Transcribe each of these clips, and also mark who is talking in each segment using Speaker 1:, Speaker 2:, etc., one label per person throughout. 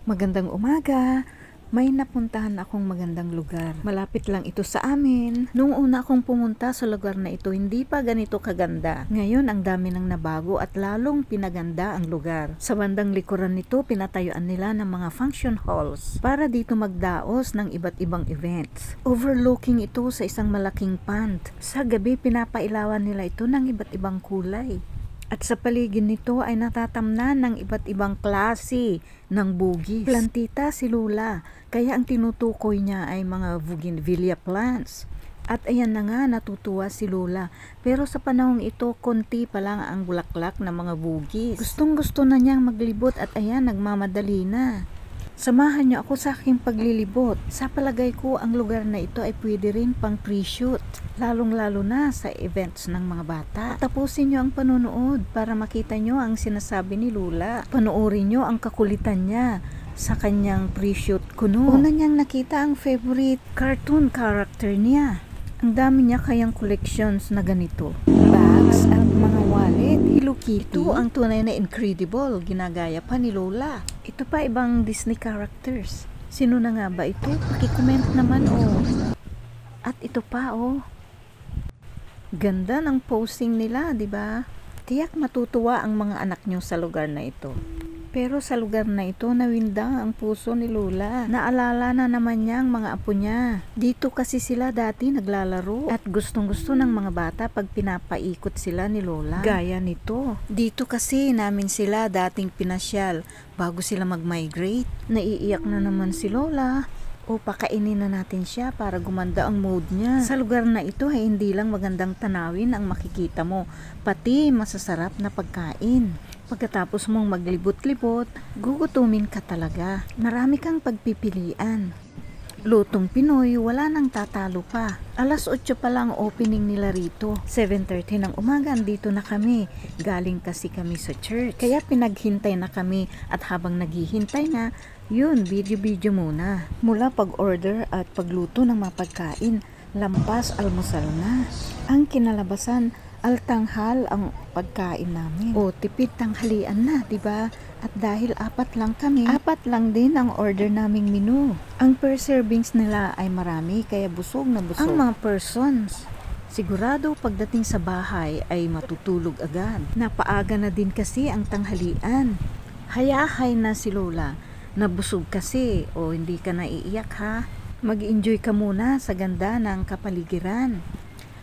Speaker 1: Magandang umaga. May napuntahan akong magandang lugar. Malapit lang ito sa amin. Nung una akong pumunta sa lugar na ito, hindi pa ganito kaganda. Ngayon, ang dami nang nabago at lalong pinaganda ang lugar. Sa bandang likuran nito, pinatayuan nila ng mga function halls para dito magdaos ng iba't ibang events. Overlooking ito sa isang malaking pond. Sa gabi, pinapailawan nila ito ng iba't ibang kulay. At sa paligid nito ay natatamnan ng iba't ibang klase ng bugis. Plantita si Lola, kaya ang tinutukoy niya ay mga bougainvillea plants. At ayan na nga, natutuwa si Lola. Pero sa panahong ito, konti pa lang ang bulaklak ng mga bugis. Gustong gusto na niyang maglibot at ayan, nagmamadali na. Samahan niyo ako sa aking paglilibot. Sa palagay ko, ang lugar na ito ay pwede rin pang pre-shoot. Lalong-lalo na sa events ng mga bata. Tapusin niyo ang panonood para makita niyo ang sinasabi ni Lola. Panoorin niyo ang kakulitan niya sa kanyang pre-shoot kuno. Una niyang nakita ang favorite cartoon character niya. Ang dami niya kayang collections na ganito. Bags at mga wallet. Hello Kitty. Ito ang tunay na incredible. Ginagaya pa ni Lola. Ito pa ibang Disney characters. Sino na nga ba ito? Paki-comment naman At ito pa Ganda ng posing nila, di ba? Tiyak matutuwa ang mga anak nyo sa lugar na ito. Pero sa lugar na ito, nawindang ang puso ni Lola. Naalala na naman niya ang mga apo niya. Dito kasi sila dati naglalaro. At gustong-gusto ng mga bata pag pinapaikot sila ni Lola. Gaya nito. Dito kasi namin sila dating pinasyal bago sila mag-migrate. Naiiyak na naman si Lola. Pakainin na natin siya para gumanda ang mood niya. Sa lugar na ito ay hindi lang magandang tanawin ang makikita mo, pati masasarap na pagkain. Pagkatapos mong maglibot-libot, gugutumin ka talaga. Marami kang pagpipilian. Lutong Pinoy, wala nang tatalo pa. Alas 8 pa lang opening nila rito. 7:30 ng umaga, andito na kami. Galing kasi kami sa church. Kaya pinaghintay na kami at habang naghihintay na, yun, video-video muna. Mula pag-order at pagluto ng mga pagkain, lampas almusal na. Ang kinalabasan, altanghal ang pagkain namin. Tipid tanghalian na, diba? At dahil 4 lang kami, 4 lang din ang order naming menu. Ang per servings nila ay marami, kaya busog na busog ang mga persons. Sigurado pagdating sa bahay ay matutulog agad. Napaaga na din kasi ang tanghalian. Hayahay na si Lola. Nabusog kasi hindi ka naiiyak ha. Mag-enjoy ka muna sa ganda ng kapaligiran.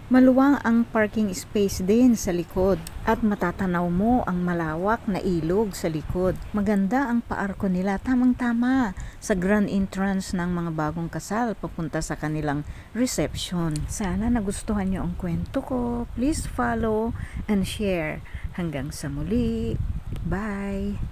Speaker 1: Maluwang ang parking space din sa likod at matatanaw mo ang malawak na ilog sa likod. Maganda ang paarko nila, tamang-tama sa grand entrance ng mga bagong kasal papunta sa kanilang reception. Sana nagustuhan niyo ang kwento ko. Please follow and share. Hanggang sa muli. Bye!